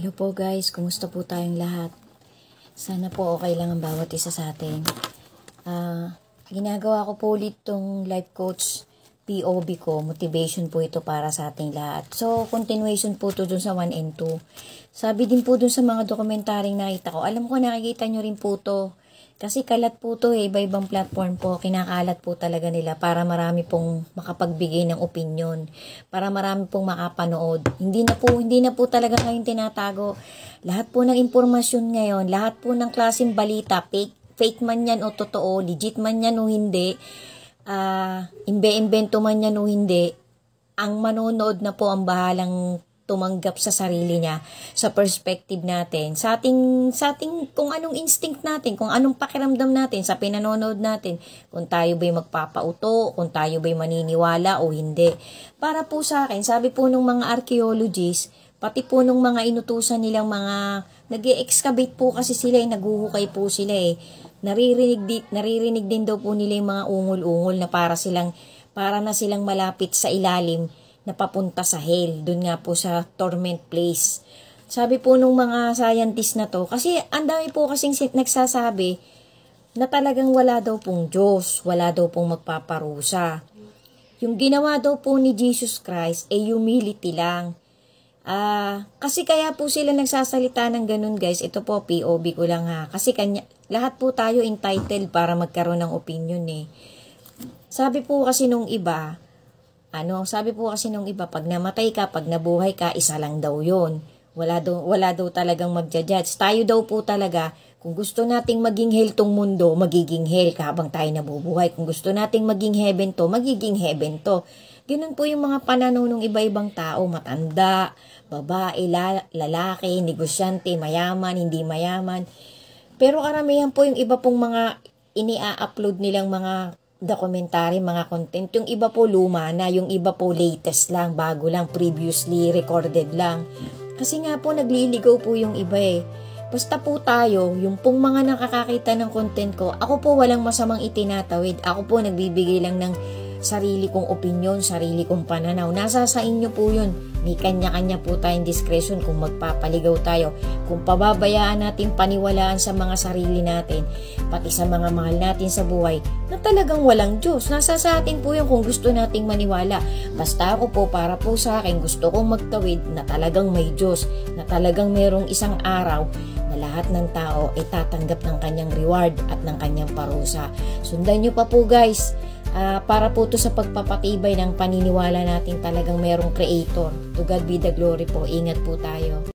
Hello po guys, kumusta po tayong lahat? Sana po okay lang ang bawat isa sa atin. Ginagawa ko po ulit tong life coach POV ko, motivation po ito para sa ating lahat. So, continuation po to dun sa 1 and 2. Sabi din po dun sa mga dokumentaryong nakita ko, alam ko nakikita nyo rin po to. Kasi kalat po to iba-ibang platform po, kinakalat po talaga nila para marami pong makapagbigay ng opinion, para marami pong makapanood. Hindi na po talaga kayong tinatago. Lahat po ng impormasyon ngayon, lahat po ng klaseng balita, fake man yan o totoo, legit man yan o hindi, imbe-invento man yan o hindi, ang manonood na po ang bahalang tumanggap sa sarili niya, sa perspective natin, sa ating kung anong instinct natin, kung anong pakiramdam natin sa pinanonood natin, kung tayo ba'y magpapauto, kung tayo ba'y maniniwala o hindi. Para po sa akin, sabi po nung mga archaeologists, pati po nung mga inutusan nilang mga nag-e-excavate po kasi sila, naguhukay po sila naririnig din daw po nila yung mga ungol-ungol na para na silang malapit sa ilalim na papunta sa hell, dun nga po sa torment place. Sabi po nung mga scientist na to, kasi ang dami po kasing nagsasabi na talagang wala daw pong Diyos, wala daw pong magpaparusa. Yung ginawa daw po ni Jesus Christ ay humility lang. Kasi kaya po sila nagsasalita ng ganun guys, ito po POV ko lang ha, kasi lahat po tayo entitled para magkaroon ng opinion Sabi po kasi nung iba, pag namatay ka, pag nabuhay ka, isa lang daw yun. Wala daw talagang magja-judge. Tayo daw po talaga, kung gusto nating maging hell tong mundo, magiging hell habang tayo nabubuhay. Kung gusto nating maging heaven to, magiging heaven to. Ganun po yung mga pananaw ng iba-ibang tao, matanda, babae, lalaki, negosyante, mayaman, hindi mayaman. Pero karamihan po yung iba pong mga ini-upload nilang mga documentary, mga content. Yung iba po luma na, yung iba po latest lang, bago lang, previously recorded lang. Kasi nga po nagliligaw po yung iba Basta po tayo, yung pong mga nakakakita ng content ko, ako po walang masamang itinatawid. Ako po nagbibigay lang ng sarili kong opinion, sarili kong pananaw. Nasa sa inyo po yun. May kanya-kanya po tayong discretion kung magpapaligaw tayo. Kung pababayaan natin paniwalaan sa mga sarili natin, pati sa mga mahal natin sa buhay, na talagang walang Diyos. Nasa sa atin po yun kung gusto nating maniwala. Basta ako po, para po sa akin, gusto kong magtawid na talagang may Diyos, na talagang merong isang araw na lahat ng tao ay tatanggap ng kanyang reward at ng kanyang parusa. Sundan nyo pa po guys. Para po to sa pagpapatibay ng paniniwala natin talagang merong creator. To God be the glory po. Ingat po tayo.